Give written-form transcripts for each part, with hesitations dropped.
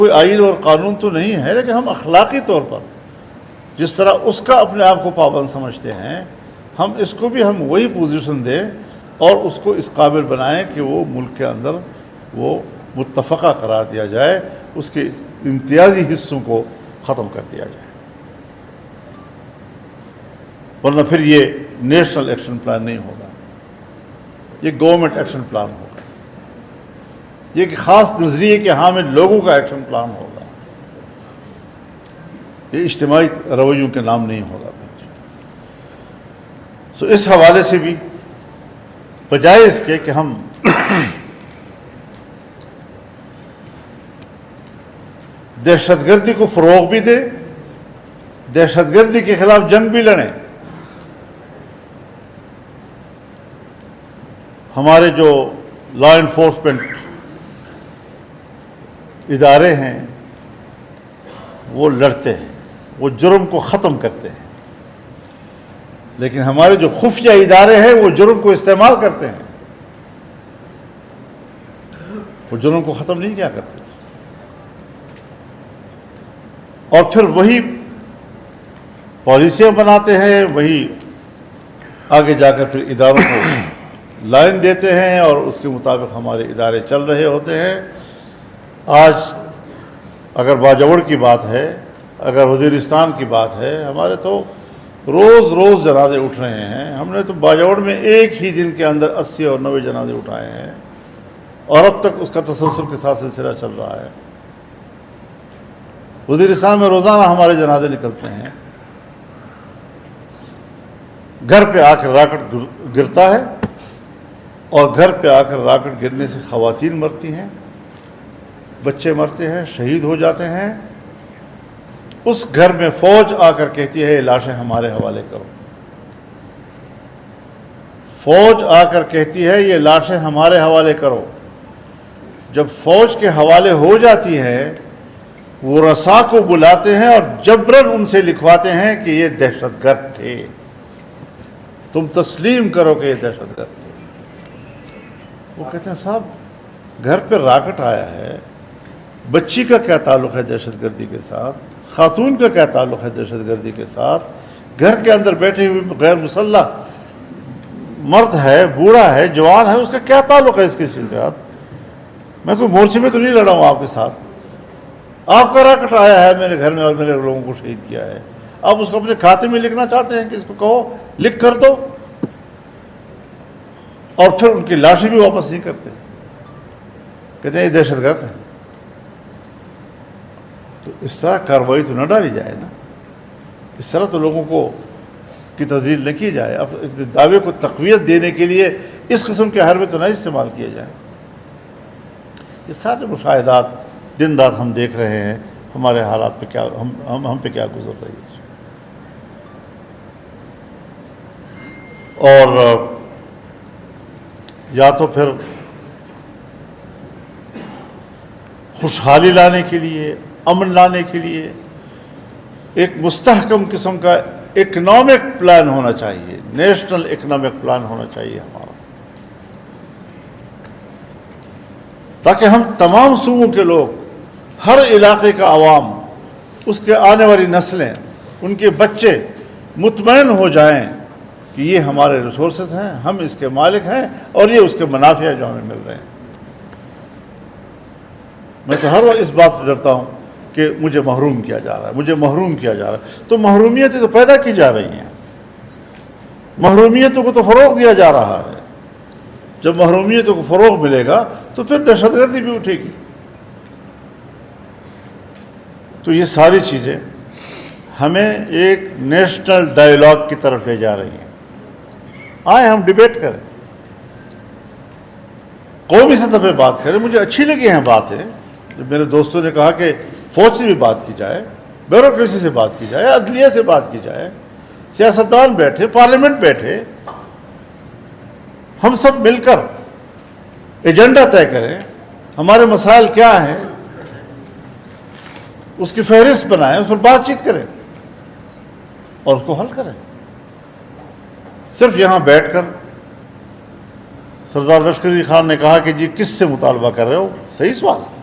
کوئی آئین اور قانون تو نہیں ہے، لیکن ہم اخلاقی طور پر جس طرح اس کا اپنے آپ کو پابند سمجھتے ہیں، ہم اس کو بھی ہم وہی پوزیشن دیں اور اس کو اس قابل بنائیں کہ وہ ملک کے اندر وہ متفقہ قرار دیا جائے، اس کے امتیازی حصوں کو ختم کر دیا جائے، ورنہ پھر یہ نیشنل ایکشن پلان نہیں ہوگا، یہ گورنمنٹ ایکشن پلان ہوگا، یہ ایک خاص نظریے کے حامل لوگوں کا ایکشن پلان ہوگا، یہ اجتماعی رویوں کے نام نہیں ہوگا۔ سو اس حوالے سے بھی بجائے اس کے کہ ہم دہشت گردی کو فروغ بھی دیں، دہشت گردی کے خلاف جنگ بھی لڑیں، ہمارے جو لا انفورسمنٹ ادارے ہیں وہ لڑتے ہیں، وہ جرم کو ختم کرتے ہیں، لیکن ہمارے جو خفیہ ادارے ہیں وہ جرم کو استعمال کرتے ہیں، وہ جرم کو ختم نہیں کیا کرتے، اور پھر وہی پالیسیاں بناتے ہیں، وہی آگے جا کر پھر اداروں کو لائن دیتے ہیں اور اس کے مطابق ہمارے ادارے چل رہے ہوتے ہیں۔ آج اگر باجوڑ کی بات ہے، اگر وزیرستان کی بات ہے، ہمارے تو روز روز جنازے اٹھ رہے ہیں، ہم نے تو باجوڑ میں ایک ہی دن کے اندر 80 اور 90 جنازے اٹھائے ہیں، اور اب تک اس کا تسلسل کے ساتھ سلسلہ چل رہا ہے۔ وزیرستان میں روزانہ ہمارے جنازے نکلتے ہیں، گھر پہ آ کر راکٹ گرتا ہے، اور گھر پہ آ کر راکٹ گرنے سے خواتین مرتی ہیں، بچے مرتے ہیں، شہید ہو جاتے ہیں۔ اس گھر میں فوج آ کر کہتی ہے یہ لاشیں ہمارے حوالے کرو، فوج آ کر کہتی ہے یہ لاشیں ہمارے حوالے کرو۔ جب فوج کے حوالے ہو جاتی ہے، وہ رسا کو بلاتے ہیں اور جبراً ان سے لکھواتے ہیں کہ یہ دہشت گرد تھے، تم تسلیم کرو کہ یہ دہشت گرد تھے۔ وہ کہتے ہیں صاحب گھر پہ راکٹ آیا ہے، بچی کا کیا تعلق ہے دہشت گردی کے ساتھ، خاتون کا کیا تعلق ہے دہشت گردی کے ساتھ، گھر کے اندر بیٹھے ہوئے غیر مسلح مرد ہے، بوڑھا ہے، جوان ہے، اس کا کیا تعلق ہے اس کے ساتھ؟ میں کوئی مورچے میں تو نہیں لڑا ہوں آپ کے ساتھ، آپ کا راکٹ آیا ہے میرے گھر میں اور میرے لوگوں کو شہید کیا ہے، آپ اس کو اپنے کھاتے میں لکھنا چاہتے ہیں کہ اس کو کہو لکھ کر دو، اور پھر ان کی لاشیں بھی واپس نہیں کرتے، کہتے ہیں یہ دہشت گرد ہے۔ تو اس طرح کارروائی تو نہ ڈالی جائے نا، اس طرح تو لوگوں کو کی تذلیل نہ کی جائے، اب دعوے کو تقویت دینے کے لیے اس قسم کے حربے تو نہ استعمال کیے جائیں۔ یہ سارے مشاہدات دن رات ہم دیکھ رہے ہیں، ہمارے حالات پہ کیا ہم پہ کیا گزر رہی ہے، اور یا تو پھر خوشحالی لانے کے لیے، امن لانے کے لیے ایک مستحکم قسم کا اکنامک پلان ہونا چاہیے، نیشنل اکنامک پلان ہونا چاہیے ہمارا، تاکہ ہم تمام صوبوں کے لوگ، ہر علاقے کا عوام، اس کے آنے والی نسلیں، ان کے بچے مطمئن ہو جائیں کہ یہ ہمارے ریسورسز ہیں، ہم اس کے مالک ہیں، اور یہ اس کے منافع جو ہمیں مل رہے ہیں۔ میں تو ہر وقت اس بات سے ڈرتا ہوں کہ مجھے محروم کیا جا رہا ہے، مجھے محروم کیا جا رہا ہے۔ تو محرومیتیں تو پیدا کی جا رہی ہیں، محرومیتوں کو تو فروغ دیا جا رہا ہے۔ جب محرومیتوں کو فروغ ملے گا تو پھر دہشت گردی بھی اٹھے گی۔ تو یہ ساری چیزیں ہمیں ایک نیشنل ڈائیلاگ کی طرف لے جا رہی ہیں۔ آئے ہم ڈیبیٹ کریں، قومی سطح پہ بات کریں۔ مجھے اچھی لگی ہیں باتیں، جب میرے دوستوں نے کہا کہ فوج سے بھی بات کی جائے، بیوروکریسی سے بات کی جائے، عدلیہ سے بات کی جائے، سیاستدان بیٹھے، پارلیمنٹ بیٹھے، ہم سب مل کر ایجنڈا طے کریں، ہمارے مسائل کیا ہیں، اس کی فہرست بنائیں، اس پر بات چیت کریں اور اس کو حل کریں۔ صرف یہاں بیٹھ کر سردار لشکر علی خان نے کہا کہ جی کس سے مطالبہ کر رہے ہو، صحیح سوال ہے،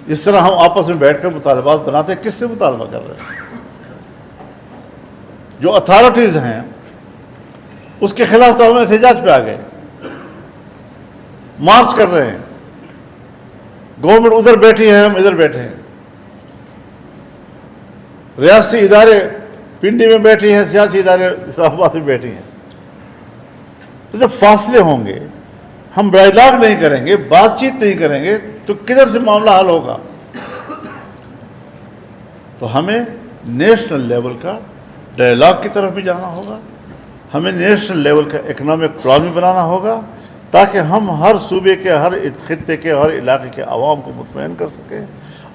اس طرح ہم آپس میں بیٹھ کر مطالبات بناتے ہیں، کس سے مطالبہ کر رہے ہیں؟ جو اتھارٹیز ہیں اس کے خلاف تو ہم احتجاج پہ آ گئے، مارچ کر رہے ہیں، گورنمنٹ ادھر بیٹھی ہے، ہم ادھر بیٹھے ہیں، ریاستی ادارے پنڈی میں بیٹھی ہیں، سیاسی ادارے اسلام آباد میں بیٹھی ہیں۔ تو جب فاصلے ہوں گے، ہم ڈائیلاگ نہیں کریں گے، بات چیت نہیں کریں گے، تو کدھر سے معاملہ حل ہوگا؟ تو ہمیں نیشنل لیول کا ڈائیلاگ کی طرف بھی جانا ہوگا، ہمیں نیشنل لیول کا اکنامک پلان بھی بنانا ہوگا، تاکہ ہم ہر صوبے کے، ہر خطے کے، ہر علاقے کے عوام کو مطمئن کر سکیں۔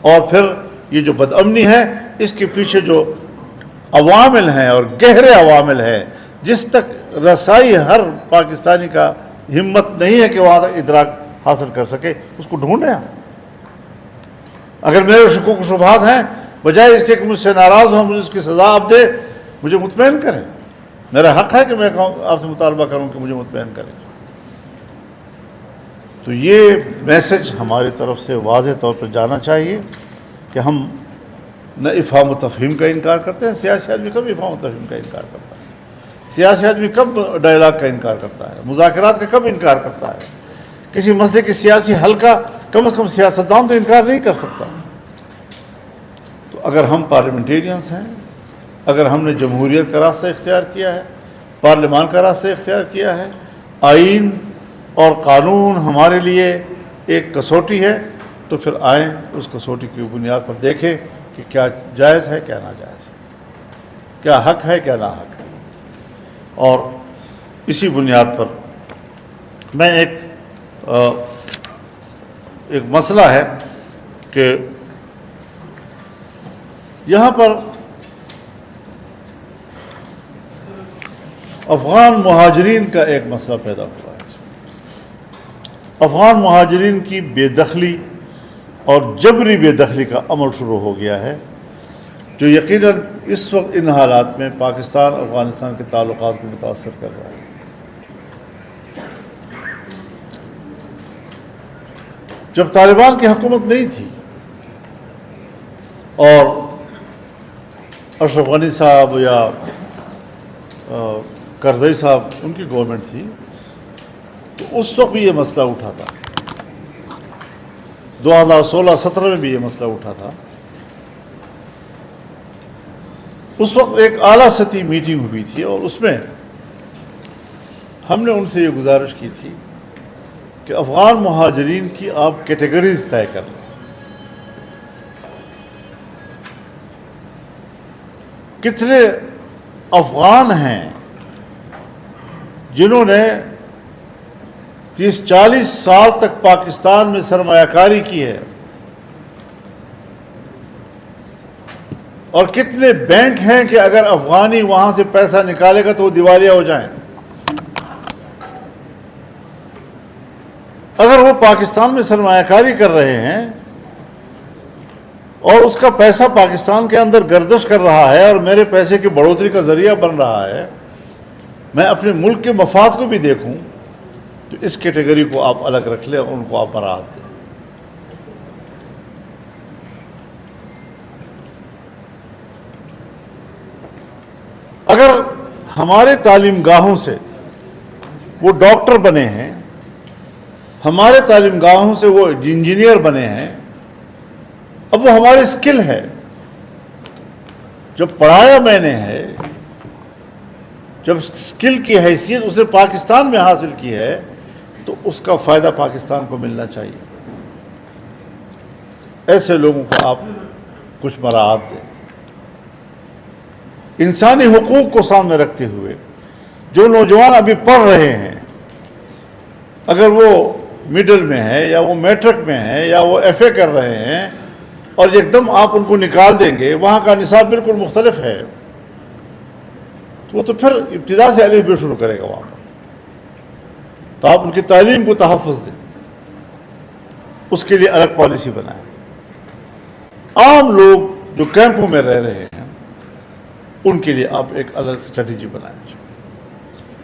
اور پھر یہ جو بد امنی ہے، اس کے پیچھے جو عوامل ہیں اور گہرے عوامل ہیں، جس تک رسائی ہر پاکستانی کا ہمت نہیں ہے کہ وہاں تک ادراک حاصل کر سکے، اس کو ڈھونڈیں ہم۔ اگر میرے شکوک و شبہات ہیں، بجائے اس کے کہ مجھ سے ناراض ہوں، مجھے اس کی سزا آپ دے، مجھے مطمئن کریں۔ میرا حق ہے کہ میں آپ سے مطالبہ کروں کہ مجھے مطمئن کریں۔ تو یہ میسج ہماری طرف سے واضح طور پر جانا چاہیے کہ ہم نہ افہام و تفہیم کا انکار کرتے ہیں۔ سیاسی آدمی کب افہام و تفہیم کا انکار کرتا ہے؟ سیاسی آدمی کب ڈائیلاگ کا انکار کرتا ہے؟ مذاکرات کا کب انکار کرتا ہے؟ کسی مسئلے کے سیاسی حل کا کم از کم سیاستدان تو انکار نہیں کر سکتا۔ تو اگر ہم پارلیمنٹیرینز ہیں، اگر ہم نے جمہوریت کا راستہ اختیار کیا ہے، پارلیمان کا راستہ اختیار کیا ہے، آئین اور قانون ہمارے لیے ایک کسوٹی ہے، تو پھر آئیں اس کسوٹی کی بنیاد پر دیکھیں کہ کیا جائز ہے، کیا ناجائز ہے، کیا حق ہے، کیا ناحق ہے۔ اور اسی بنیاد پر میں ایک مسئلہ ہے کہ یہاں پر افغان مہاجرین کا ایک مسئلہ پیدا ہوا ہے۔ افغان مہاجرین کی بے دخلی اور جبری بے دخلی کا عمل شروع ہو گیا ہے، جو یقیناً اس وقت ان حالات میں پاکستان افغانستان کے تعلقات کو متاثر کر رہا ہے۔ جب طالبان کی حکومت نہیں تھی اور اشرف غنی صاحب یا کرزئی صاحب ان کی گورنمنٹ تھی، تو اس وقت بھی یہ مسئلہ اٹھا تھا، 2016-17 میں بھی یہ مسئلہ اٹھا تھا۔ اس وقت ایک اعلیٰ سطحی میٹنگ ہوئی تھی اور اس میں ہم نے ان سے یہ گزارش کی تھی کہ افغان مہاجرین کی آپ کیٹیگریز طے کر لیں، کتنے افغان ہیں جنہوں نے 30-40 سال تک پاکستان میں سرمایہ کاری کی ہے، اور کتنے بینک ہیں کہ اگر افغانی وہاں سے پیسہ نکالے گا تو وہ دیوالیہ ہو جائیں۔ اگر وہ پاکستان میں سرمایہ کاری کر رہے ہیں اور اس کا پیسہ پاکستان کے اندر گردش کر رہا ہے اور میرے پیسے کی بڑھوتری کا ذریعہ بن رہا ہے، میں اپنے ملک کے مفاد کو بھی دیکھوں، تو اس کیٹیگری کو آپ الگ رکھ لیں اور ان کو آپ برات دیں۔ اگر ہمارے تعلیم گاہوں سے وہ ڈاکٹر بنے ہیں، ہمارے تعلیم گاہوں سے وہ انجینئر بنے ہیں، اب وہ ہماری اسکل ہے، جب پڑھایا میں نے ہے، جب اسکل کی حیثیت اس نے پاکستان میں حاصل کی ہے، تو اس کا فائدہ پاکستان کو ملنا چاہیے۔ ایسے لوگوں کو آپ کچھ مراعات دیں۔ انسانی حقوق کو سامنے رکھتے ہوئے جو نوجوان ابھی پڑھ رہے ہیں، اگر وہ مڈل میں ہے یا وہ میٹرک میں ہے یا وہ ایف اے کر رہے ہیں، اور ایک دم آپ ان کو نکال دیں گے، وہاں کا نصاب بالکل مختلف ہے، تو وہ تو پھر ابتدا سے الف ب شروع کرے گا وہاں پر۔ تو آپ ان کی تعلیم کو تحفظ دیں، اس کے لیے الگ پالیسی بنائیں۔ عام لوگ جو کیمپوں میں رہ رہے ہیں ان کے لیے آپ ایک الگ اسٹریٹجی بنائیں۔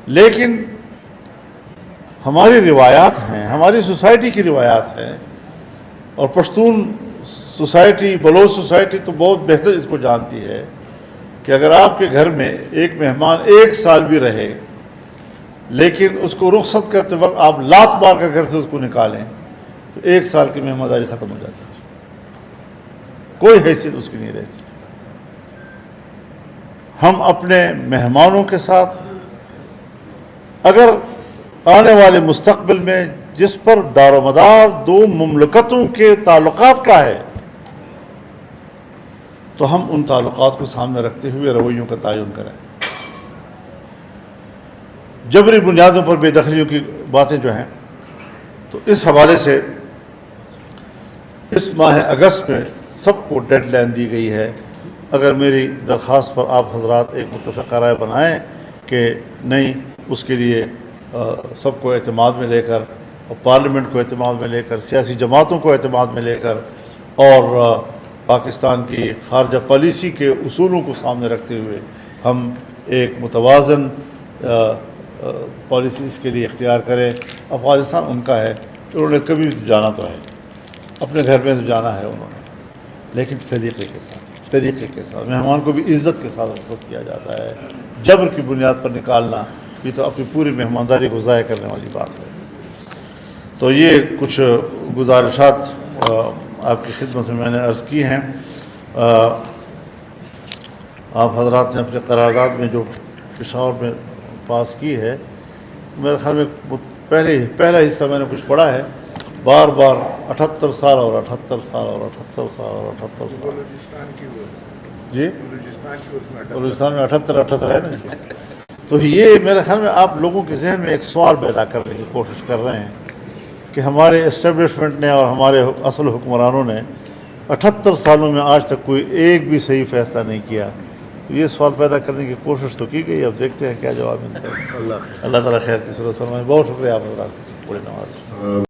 لیکن ہماری روایات ہیں، ہماری سوسائٹی کی روایات ہیں، اور پشتون سوسائٹی بلوچ سوسائٹی تو بہت بہتر اس کو جانتی ہے کہ اگر آپ کے گھر میں ایک مہمان 1 سال بھی رہے لیکن اس کو رخصت کرتے وقت آپ لات مار کر گھر سے اس کو نکالیں تو 1 سال کی مہمانداری ختم ہو جاتی ہے، کوئی حیثیت اس کی نہیں رہتی۔ ہم اپنے مہمانوں کے ساتھ اگر آنے والے مستقبل میں جس پر دار و مدار 2 مملکتوں کے تعلقات کا ہے تو ہم ان تعلقات کو سامنے رکھتے ہوئے رویوں کا تعین کریں۔ جبری بنیادوں پر بے دخلیوں کی باتیں جو ہیں تو اس حوالے سے اس ماہ اگست میں سب کو ڈیڈ لائن دی گئی ہے۔ اگر میری درخواست پر آپ حضرات ایک متفقہ رائے بنائیں کہ نہیں، اس کے لیے سب کو اعتماد میں لے کر اور پارلیمنٹ کو اعتماد میں لے کر، سیاسی جماعتوں کو اعتماد میں لے کر اور پاکستان کی خارجہ پالیسی کے اصولوں کو سامنے رکھتے ہوئے ہم ایک متوازن پالیسی اس کے لیے اختیار کریں۔ افغانستان ان کا ہے، انہوں نے کبھی بھی تو جانا تو ہے، اپنے گھر میں تو جانا ہے انہوں نے، لیکن طریقے کے ساتھ مہمان کو بھی عزت کے ساتھ رخصت کیا جاتا ہے۔ جبر کی بنیاد پر نکالنا یہ تو اپنی پوری مہمانداری کو ضائع کرنے والی بات ہے۔ تو یہ کچھ گزارشات آپ کی خدمت میں نے عرض کی ہیں۔ آپ حضرات نے اپنے قرارداد میں جو پشاور میں پاس کی ہے، میرے خیال میں پہلا حصہ میں نے کچھ پڑھا ہے، بار 78 سال اور 78 سال اور 78 سال اور 78 سال۔ جی بلوچستان میں 78 ہے نا۔ تو یہ میرے خیال میں آپ لوگوں کے ذہن میں ایک سوال پیدا کرنے کی کوشش کر رہے ہیں کہ ہمارے اسٹیبلشمنٹ نے اور ہمارے اصل حکمرانوں نے 78 سالوں میں آج تک کوئی ایک بھی صحیح فیصلہ نہیں کیا۔ یہ سوال پیدا کرنے کی کوشش تو کی گئی، اب دیکھتے ہیں کیا جواب ملتا ہے۔ اللہ تعالیٰ خیر کی صورت فرمائے۔ بہت شکریہ آپ حضرات کی بڑی نماز۔